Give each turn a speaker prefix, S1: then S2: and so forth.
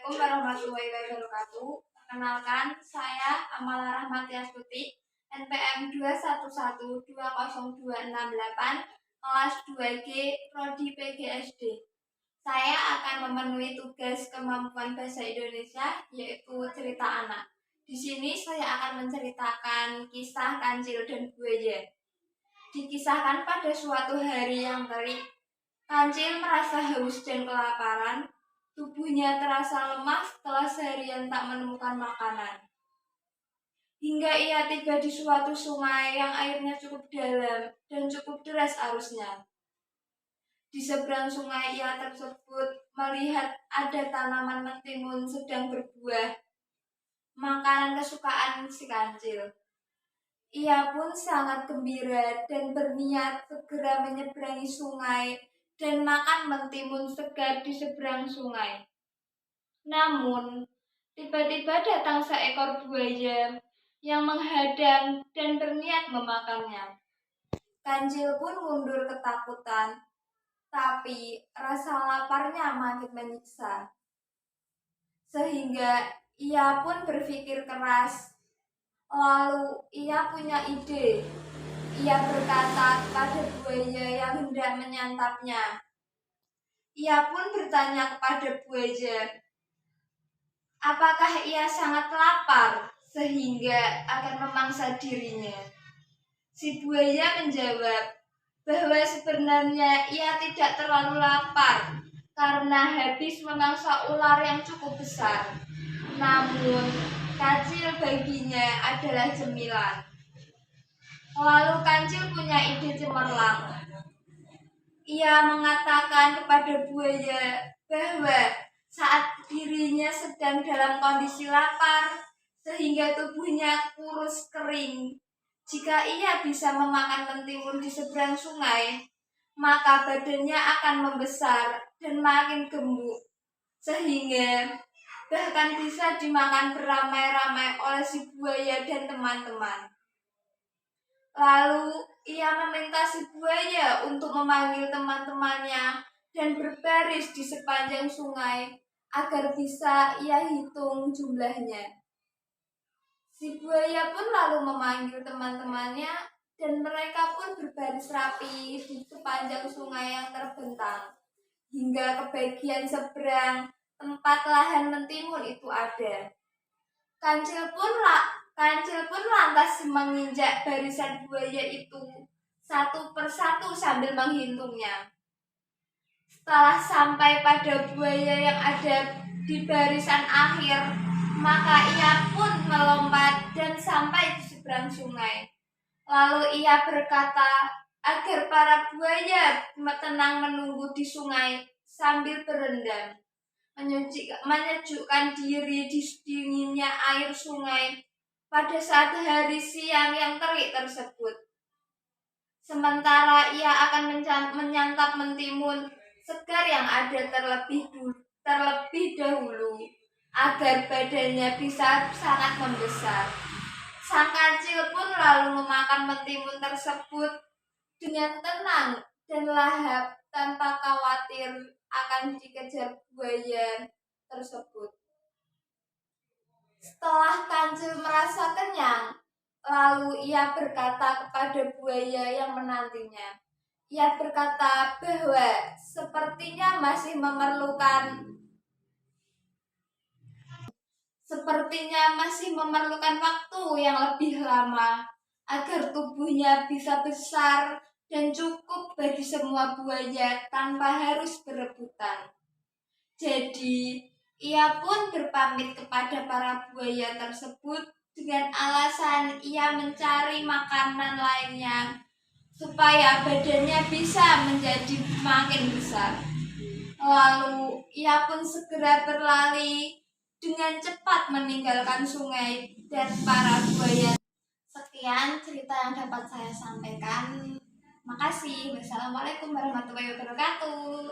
S1: Assalamualaikum warahmatullahi wabarakatuh. Perkenalkan, saya Amala Rahmati Astuti, NPM 211202668, kelas 2G, Prodi PGSD. Saya akan memenuhi tugas kemampuan bahasa Indonesia, yaitu cerita anak. Di sini saya akan menceritakan kisah kancil dan buaya. Dikisahkan pada suatu hari yang terik, kancil merasa haus dan kelaparan. Tubuhnya terasa lemah setelah seharian tak menemukan makanan. Hingga ia tiba di suatu sungai yang airnya cukup dalam dan cukup deras arusnya. Di seberang sungai ia tersebut melihat ada tanaman mentimun sedang berbuah, makanan kesukaan si kancil. Ia pun sangat gembira dan berniat segera menyeberangi sungai dan makan mentimun segar di seberang sungai. Namun, tiba-tiba datang seekor buaya yang menghadang dan berniat memakannya. Kancil pun mundur ketakutan, tapi rasa laparnya makin menyiksa. Sehingga ia pun berpikir keras. Lalu ia punya ide. Ia berkata kepada buaya yang hendak menyantapnya. Ia pun bertanya kepada buaya, apakah ia sangat lapar sehingga akan memangsa dirinya? Si buaya menjawab bahwa sebenarnya ia tidak terlalu lapar karena habis memangsa ular yang cukup besar. Namun, kancil baginya adalah cemilan. Lalu kancil punya ide cemerlang. Ia mengatakan kepada buaya bahwa saat dirinya sedang dalam kondisi lapar sehingga tubuhnya kurus kering, jika ia bisa memakan mentimun di seberang sungai, maka badannya akan membesar dan makin gemuk, sehingga bahkan bisa dimakan beramai-ramai oleh si buaya dan teman-teman. Lalu ia meminta si buaya untuk memanggil teman-temannya dan berbaris di sepanjang sungai agar bisa ia hitung jumlahnya. Si buaya pun lalu memanggil teman-temannya dan mereka pun berbaris rapi di sepanjang sungai yang terbentang hingga ke bagian seberang tempat lahan mentimun itu ada. Kancil pun lantas menginjak barisan buaya itu satu persatu sambil menghitungnya. Setelah sampai pada buaya yang ada di barisan akhir, maka ia pun melompat dan sampai di seberang sungai. Lalu ia berkata agar para buaya tenang menunggu di sungai sambil berendam, menyejukkan diri di dinginnya air sungai pada saat hari siang yang terik tersebut. Sementara ia akan menyantap mentimun segar yang ada terlebih dahulu agar badannya bisa sangat membesar. Sang kancil pun lalu memakan mentimun tersebut dengan tenang dan lahap tanpa khawatir akan dikejar buaya tersebut. Setelah kancil merasa kenyang, lalu ia berkata kepada buaya yang menantinya. Ia berkata bahwa sepertinya masih memerlukan waktu yang lebih lama agar tubuhnya bisa besar dan cukup bagi semua buaya tanpa harus berebutan. Jadi, ia pun berpamit kepada para buaya tersebut dengan alasan ia mencari makanan lainnya supaya badannya bisa menjadi makin besar. Lalu, ia pun segera berlari dengan cepat meninggalkan sungai dan para buaya. Sekian cerita yang dapat saya sampaikan. Makasih. Wassalamualaikum warahmatullahi wabarakatuh.